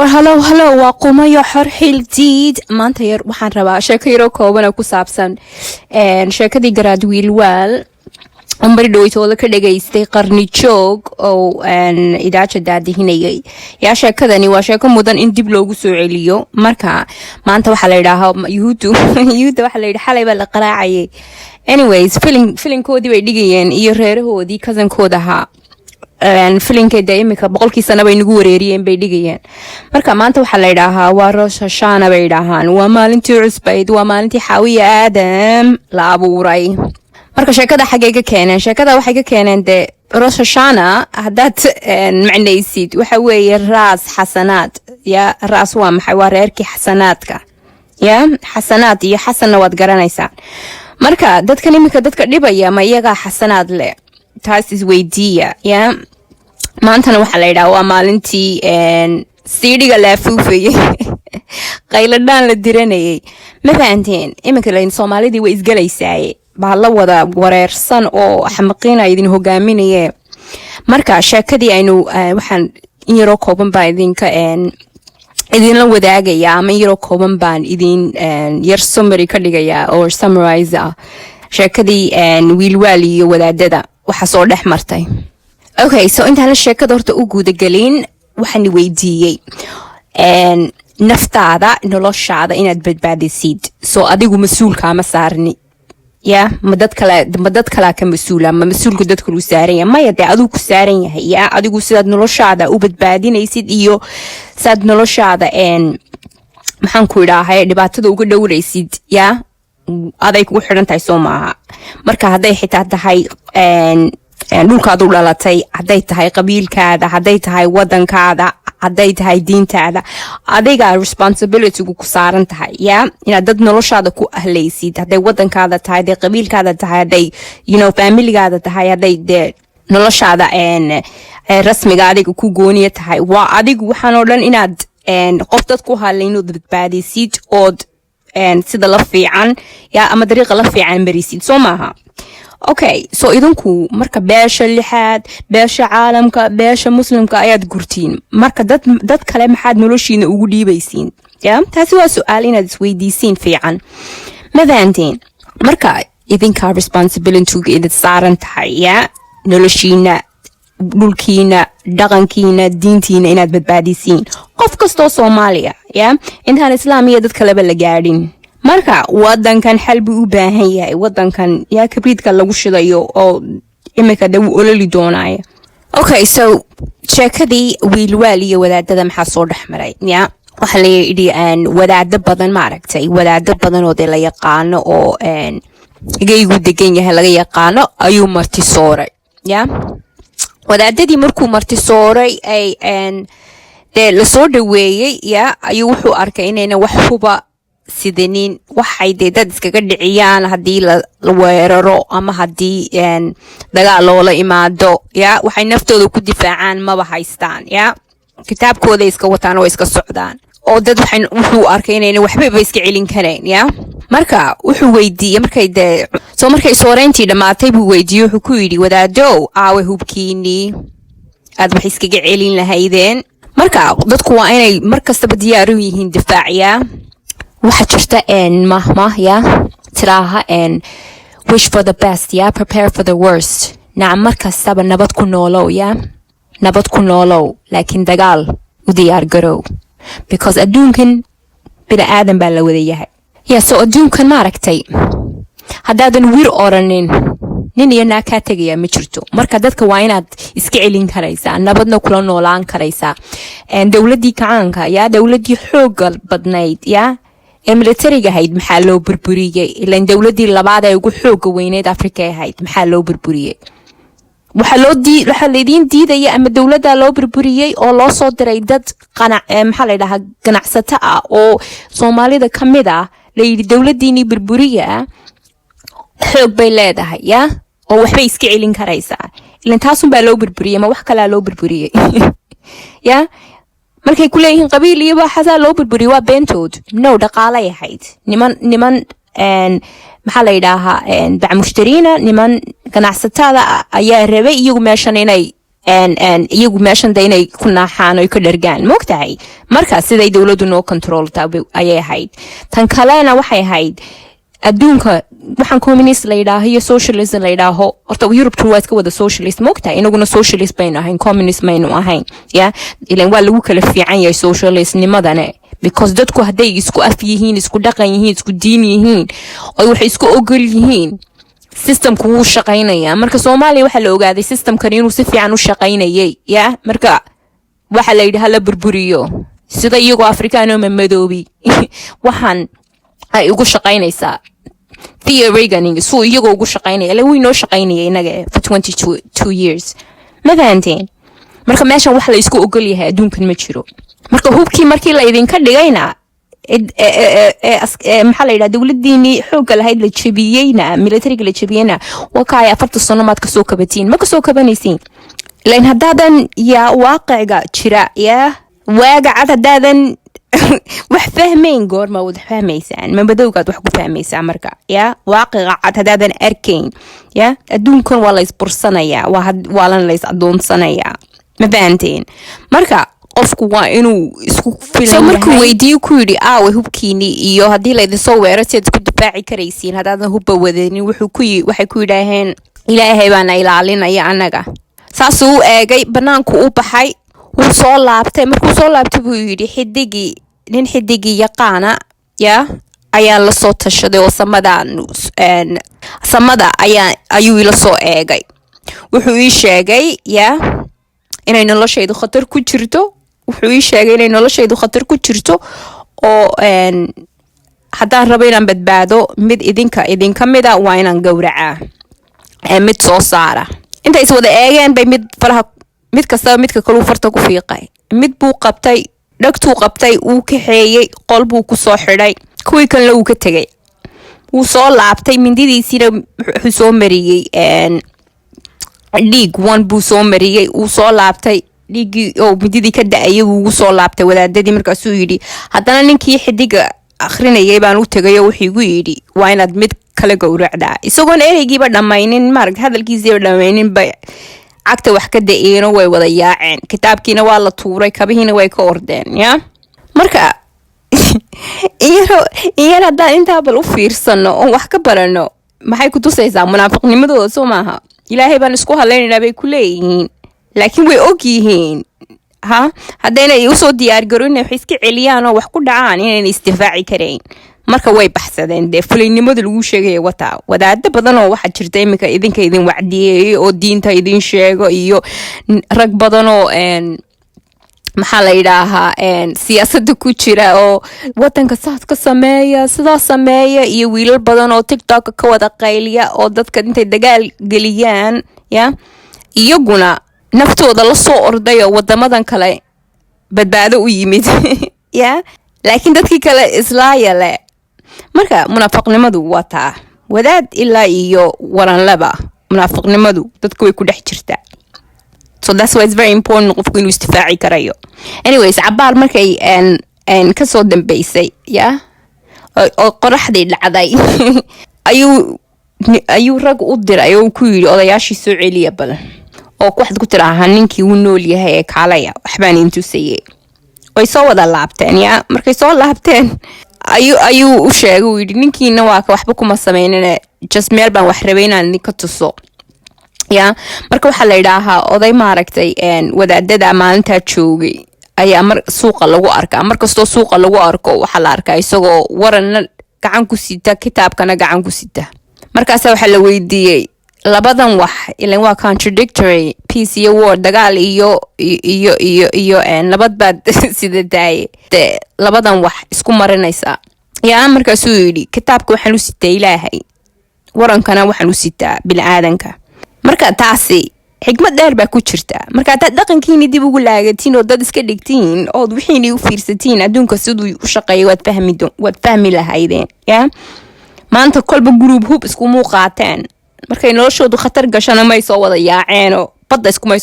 هلو وقومي حرحي الجديد maanta yar waxaan rabaa sheeko yaro kooban oo ku saabsan sheekadii garaadwiil waal bari dhowtooda ka dhageystay qarni joog oo idaaja daadihinayay yaa sheekadani waa sheeko mudan in dib loogu soo celiyo marka maanta waxa la yiraahdaa yuhuuda waxa la yiraahdaa xalay baa la qaraacay anyways filinkoodii bay dhigayeen iyo reerahoodii cousin-kooda ahaa filinkeeda imika boqolkii sano bay nagu wareeriyeen bay dhigayeen marka maanta waxa la yiraahdaa waa Rosh Hashanah bay yiraahdaan waa maalintii cusbayd waa maalintii Xaawiya Aadam la abuuray marka sheekada xagee ka keeneen sheekada waxay ka keeneen de Rosh Hashanah hadaad macnaysid waxa weeye raas xasanaad ya raas waa maxay waa reerkii xasanaadka ya xasanaad iyo xasanna waad garanaysaa marka dadka imika dadka dhibaya ma iyaga xasanaad leh taas is weydiiya ya maantana waxa la yiraahdaa waa maalintii siidhiga la afuufayay qayladaan la diranayay ma fahanteen imika leen Soomaalidii way isgalaysaay baa la wada wareersan oo xamaqiina idin hogaaminaye marka sheekadii aynu waxaan yaro kooban baa idinka idin la wadaagaya ama yaro kooban baan idin yar summary ka dhigaya oo summarize sheekadii wiilwaali iyo wadaadada waxa soo dhex martay okay so inta la sheekada horta u guud galin waxaan weydiiyay naftaada noloshaada inaad badbaadisid soo adigu mas'uulka ma saarni ya ma dad kale ka mas'uula ma mas'uulku dadku lu saaran yahay maya dee adigu ku saaran yahay ya adigu sidaad noloshaada u badbaadinaysid iyo sidaad noloshaada maxaan ku idhaahay dhibaatada uga dhowraysid ya aday kugu xiran tahay soo maaha marka haday xitaa tahay dhulkaad u dhalatay haday tahay qabiilkaada haday tahay wadankaada haday tahay diintaada adiga responsibility ku saaran tahay ya inaad dad noloshaada ku ahleysid haday wadankaada tahay haday qabiilkaada tahay haday familygaada tahay haday de noloshaada rasmiga adiga ku gooniya tahay waa adigu waxaan oo dhan inaad qof dad ku halayno badbaadisid ood sida la fiican ya ama dariiqa la fiican marisid soo maaha okay so idinku marka beesha lixaad beesha caalamka beesha muslimka ayaad gurtiin marka dad kale maxaad noloshiina ugu dhiibaysiin ya taasi waa su'aal inaad isweydiisiin fiican madanteen marka idinka responsibility inaad saaran tahay ya noloshiina dhulkiina dhaqankiina diintiina inaad badbaadisiin qof kastoo Soomaaliya ya intaan islaamiga dad kale la gaadhin marka wadankan xalbi u baahan yahay wadankan ya kabriidka lagu shidayo oo imika dad ololi doonaya okay so sheekadii wiilwaal iyo wadaadada maxaa soo dhaxmaray ya waxa la yidhi wadaado badan ma aragtay wadaado badan oo la yaqaano oo igaygu degan yahay laga yaqaano ayuu marti sooray ya wadaadadii markuu marti sooray ay de la soo dhaweeyay ya ayuu wuxuu arkay inayna wax huba sidanin waxay dad iskaga dhiciyaan hadii la weeraro ama hadii dagaal loola imaado ya waxay naftooda ku difaacaan ma haystaan ya kitaabkooda iska wataan oo iska socdaan oo dad wuxuu arkay inayna waxba iska celin kareen ya marka wuxuu weydiiyay markay sooreyntii dhamaatay buu weydiiyay wuxuu ku yiri wadaadow aawe hubkiini aad wax iskaga celin lahaydeen marka dadku waa inay markastaba diyaar u yihiin difaaciya waxa jirta mahmah ya tiraaha wish for the best ya prepare for the worst nacam markastaba nabad ku noolow ya nabad ku noolow laakiin dagaal u diyaar garow because adduunkan bini aadan baa la wada yahay ya so adduunkan ma aragtay haddaadan wir oranin nin iyo naag ka tagaya ma jirto marka dadka waa inaad iska celin karaysaa nabadna kula noolaan karaysaa dawladii kacaanka ya dawladii xoog badnayd ya militariga ahayd maxaa loo burburiyay ilaan dawladii labaad ee ugu xoog weyneed Afrika ahayd maxaa loo burburiyay waxa leedin diidaya ama dawladda loo burburiyay oo loo soo diray dad maxaa la yiraahdaa ganacsato ah oo Soomaalida kamid ah leeydi dawladiini burburiya xoog bay leedahay ya oo waxba iska celin karaysaa ilaan taasun baa loo burburiyay ma wax kale loo burburiyay ya markay ku leeyihiin qabiil iyo waxa loo burburiyay waa beentood no dhaqaale yahayd niman maxaa la yiraahdaa bac mushtariina niman ganacsatada ayaa rabay iyagu meeshan inay and iyagu meeshan da inay ku naaxaan oo ka dhargaan moogtahay marka siday dawladdu noo controlta ayay ahayd tan kalena waxay ahayd adduunka waxaan communist la yidhaaho iyo socialism la yidhaaho horta Europe waa iska wada socialist moogtahay inaguna socialist baynu ahayn communist maynu ahayn ilaan waa lagu kala fiican yahay socialistnimadane because dadku hadday isku af yihiin isku dhaqan yihiin isku diin yihiin oo waxay isku ogol yihiin systemku wuu shaqaynaya marka Soomaaliya waxa la ogaaday systemkan inuu si fiican u shaqaynayay marka waxa la yidhaahdaa la burburiyo sida iyagoo Afrikaano madoobi waxaan ay ugu shaqaynaysaa theory soo iyagoo ugu shaqaynaya la way noo shaqaynayay inaga for 22 years madanteen marka meeshan wax la isku ogol yahay adduunkan ma jiro marka hubkii markii la idinka dhigayna maxaa la yidhaahdaa dawladdiini xoogga lahayd la jabiyeyna militariga la jabiyeyna waa kaaya 40 sano maad ka soo kabatiin ma ka soo kabanaysiin laan haddaadan waaqiga jira waaga cad haddaadan wax fahmayn goorma wada fahmaysaan ma badowgaad wax ku fahmaysaa marka waaqiga cad haddaadan arkayn adduunkan waa la isbursanayaa waa lan la is adoonsanayaa ma fahanteen marka qofku waa inuu isku filan markuu weydiiyo ku yidhi way hubkiini iyo haddii la idin soo weero si aad ku difaaci karaysiin haddaadan hubba wadanin waxay ku yidhaaheen ilaahay baana ilaalinaya annaga saasuu u eegay banaanku u baxay wuu soo laabtay markuu soo laabtay buu yidhi nin xidigii yaqaana ayaa la soo tashaday oo samada ayuu ila soo eegay wuxuu ii sheegay inay noloshaydu khatar ku jirto oo haddaan rabo inaan badbaado mid idinka mida waa inaan gowracaa mid soo saara intay is wada eegeen bay mid kastaba midka kale farta ku fiiqay mid buu qabtay dhagtuu qabtay uu kaxeeyey qol buu ku soo xidhay kuwii kalena uu ka tegay wuu soo laabtay mindidiisiina wuxuu soo mariyey dhiig buu soo mariyey uu soo laabtay dhiiggii oo mididii ka da-ayay wuu soo laabtay wadaadadii markaasuu yidhi haddana ninkii xidiga akhrinayay baan u tegay oo wuxuu igu yidhi waa inaad mid kala gowracdaa isagoon ereygiiba dhammaynin maaragta hadalkiisiiba dhammaynin ba cagta wax ka da-eeno way wada yaaceen kitaabkiina waa la tuuray kabihiina way ka ordeen marka iyar haddaan intaa bal u fiirsano oon wax ka barano maxay ku tusaysaa munaafiqnimadooda soo maaha ilaahay baan isku hadlaynaynaa bay ku leeyihiin laakiin way og yihiin haddayna usoo diyaargaroyn wax iska celiyaan oo wax ku dhacaan inayna isdifaaci karayn marka way baxsadeen dee fulaynimada lagu sheegaya wataa wadaado badan oo waxaa jirta iminka idinka idin wacdiyeeyay oo diinta idin sheego iyo rag badan oo maxaa la yidhaahaa siyaasadda ku jira oo wadanka saas ka sameeya sidaas sameeya iyo wiilal badan oo tiktok ka wada qayliya oo dadka intay dagaal geliyaan iyaguna naftooda la soo orday oo wadamadan kale badbaado u yimid laakiin dadkii kale islaaya leh marka munaafiqnimadu waa taa wadaad ilaa iyo waranlaba munaafiqnimadu dadku way ku dhex jirtaa so that's why it's very important qofku inuu istifaaci karayo anyways cabaar markay ka soo dambeysay oo qoraxdii dhacday ayuu rag u diray oo ku yidhi odayaashii soo celiya bal oo waxaad ku tiraahdaa ninkii uu nool yahay ee kaalaya waxbaan intusayay way soo wada laabteen markay soo laabteen ayuu u sheegay uu yidhi ninkiina waa ka waxba kuma sameynane just meel baan wax rabay inaan idinka tuso marka waxaa la yidhaahaa oday maaragtay wadaadada maalintaa joogay ayaa suuqa lagu arkaa markastoo suuqa lagu arko waxaa la arkaa isagoo waranna gacan ku sita kitaabkana gacan ku sita markaasa waxaa la weydiiyey labadan wax ilan waa contradictory peace iyo war dagaal iyo nabad baad sida daaye de labadan wax isku marinaysaa markaasuu yidhi kitaabka waxaan u sitaa ilaahay warankana waxaan u sitaa biniaadanka marka taasi xigmad dheer baa ku jirta marka hadaad dhaqankiini dib ugu laagatiin oo dad iska dhigtiin ood wixiini u fiirsatiin adduunka siduu u shaqeeya waad fahmi lahaydeen maanta kolba group hub iskumuu qaateen markay noloshoodu khatar gashana may soo wada yaaceenoo badda iskumay